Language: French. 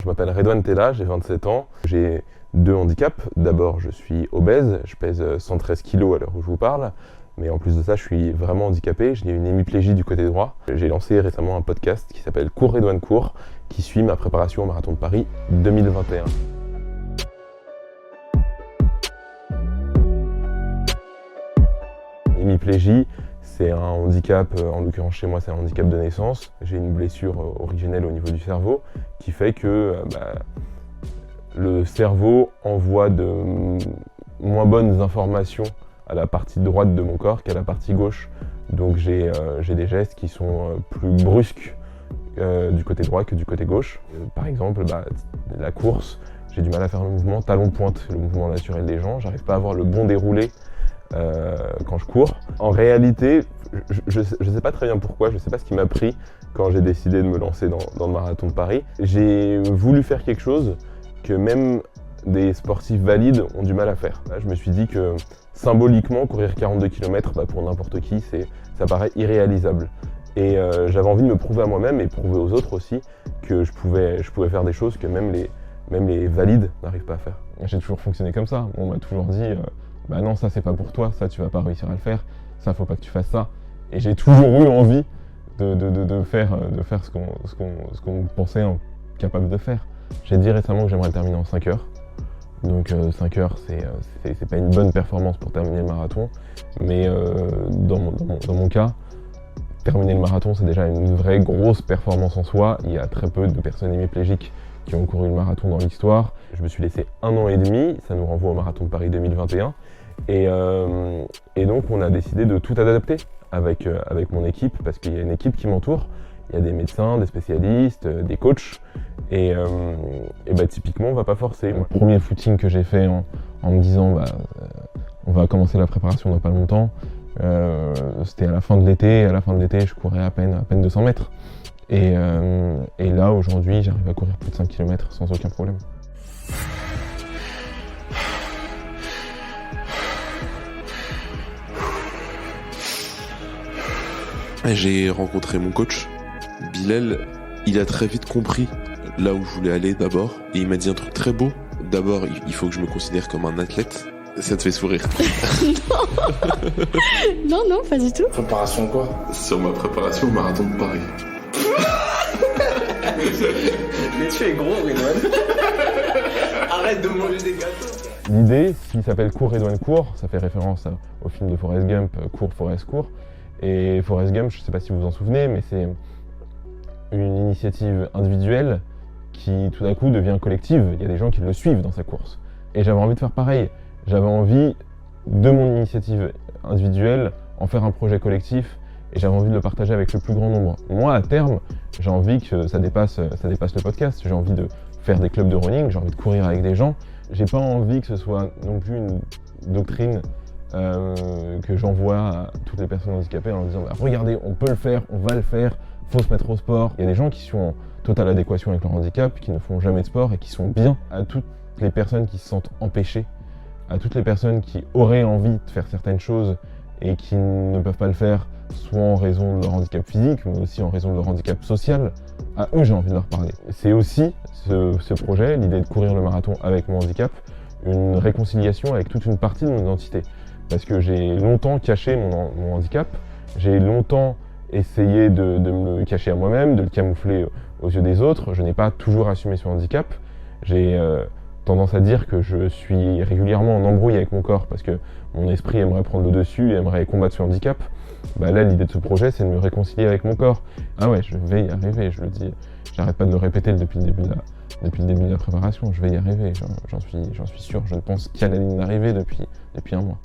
Je m'appelle Redouane Tella, j'ai 27 ans. J'ai 2 handicaps. D'abord, je suis obèse, je pèse 113 kg à l'heure où je vous parle. Mais en plus de ça, je suis vraiment handicapé. J'ai une hémiplégie du côté droit. J'ai lancé récemment un podcast qui s'appelle Cours Redouane Cours, qui suit ma préparation au Marathon de Paris 2021. L'hémiplégie, c'est un handicap, en l'occurrence chez moi c'est un handicap de naissance. J'ai une blessure originelle au niveau du cerveau qui fait que le cerveau envoie de moins bonnes informations à la partie droite de mon corps qu'à la partie gauche. Donc j'ai des gestes qui sont plus brusques du côté droit que du côté gauche. Par exemple, la course, j'ai du mal à faire le mouvement talon-pointe, le mouvement naturel des gens. J'arrive pas à avoir le bon déroulé quand je cours. En réalité, je sais pas très bien pourquoi, je sais pas ce qui m'a pris quand j'ai décidé de me lancer dans le Marathon de Paris. J'ai voulu faire quelque chose que même des sportifs valides ont du mal à faire. Là, je me suis dit que symboliquement, courir 42 km, pour n'importe qui, ça paraît irréalisable. Et j'avais envie de me prouver à moi-même et prouver aux autres aussi que je pouvais faire des choses que même les valides n'arrivent pas à faire. J'ai toujours fonctionné comme ça. On m'a toujours dit non, ça c'est pas pour toi, ça tu vas pas réussir à le faire, ça faut pas que tu fasses ça. Et j'ai toujours eu envie de faire ce qu'on pensait capable de faire. J'ai dit récemment que j'aimerais le terminer en 5 heures. Donc 5 heures, c'est pas une bonne performance pour terminer le marathon, mais dans mon cas, terminer le marathon, c'est déjà une vraie grosse performance en soi. Il y a très peu de personnes hémiplégiques qui ont couru le marathon dans l'histoire. Je me suis laissé 1 an et demi, ça nous renvoie au Marathon de Paris 2021. Et donc on a décidé de tout adapter avec mon équipe, parce qu'il y a une équipe qui m'entoure. Il y a des médecins, des spécialistes, des coachs. Et typiquement, on va pas forcer. Le premier footing que j'ai fait en me disant on va commencer la préparation dans pas longtemps, c'était à la fin de l'été. À la fin de l'été, je courais à peine 200 mètres. Et là, aujourd'hui, j'arrive à courir plus de 5 km sans aucun problème. J'ai rencontré mon coach, Bilal. Il a très vite compris là où je voulais aller d'abord. Et il m'a dit un truc très beau. D'abord, il faut que je me considère comme un athlète. Ça te fait sourire? Non, pas du tout. Préparation quoi? Sur ma préparation au Marathon de Paris. Mais tu es gros, Redouane. Arrête de manger des gâteaux. L'idée, qui s'appelle Cours Redouane Cours, ça fait référence au film de Forrest Gump, Cours Forrest Cours. Et Forrest Gump, je ne sais pas si vous vous en souvenez, mais c'est une initiative individuelle qui tout d'un coup devient collective. Il y a des gens qui le suivent dans sa course. Et j'avais envie de faire pareil. J'avais envie de mon initiative individuelle en faire un projet collectif et j'avais envie de le partager avec le plus grand nombre. Moi, à terme, j'ai envie que ça dépasse le podcast. J'ai envie de faire des clubs de running, j'ai envie de courir avec des gens. J'ai pas envie que ce soit non plus une doctrine que j'envoie à toutes les personnes handicapées en leur disant regardez, on peut le faire, on va le faire, faut se mettre au sport. Il y a des gens qui sont en totale adéquation avec leur handicap, qui ne font jamais de sport et qui sont bien. À toutes les personnes qui se sentent empêchées, à toutes les personnes qui auraient envie de faire certaines choses et qui ne peuvent pas le faire, soit en raison de leur handicap physique, mais aussi en raison de leur handicap social, à eux j'ai envie de leur parler. C'est aussi ce projet, l'idée de courir le marathon avec mon handicap, une réconciliation avec toute une partie de mon identité. Parce que j'ai longtemps caché mon handicap, j'ai longtemps essayé de me le cacher à moi-même, de le camoufler aux yeux des autres. Je n'ai pas toujours assumé ce handicap. J'ai tendance à dire que je suis régulièrement en embrouille avec mon corps parce que mon esprit aimerait prendre le dessus et aimerait combattre ce handicap. Là, l'idée de ce projet, c'est de me réconcilier avec mon corps. Ah ouais, je vais y arriver, je le dis. J'arrête pas de le répéter depuis le début de la préparation. Je vais y arriver, j'en suis sûr. Je ne pense qu'à la ligne d'arrivée depuis 1 mois.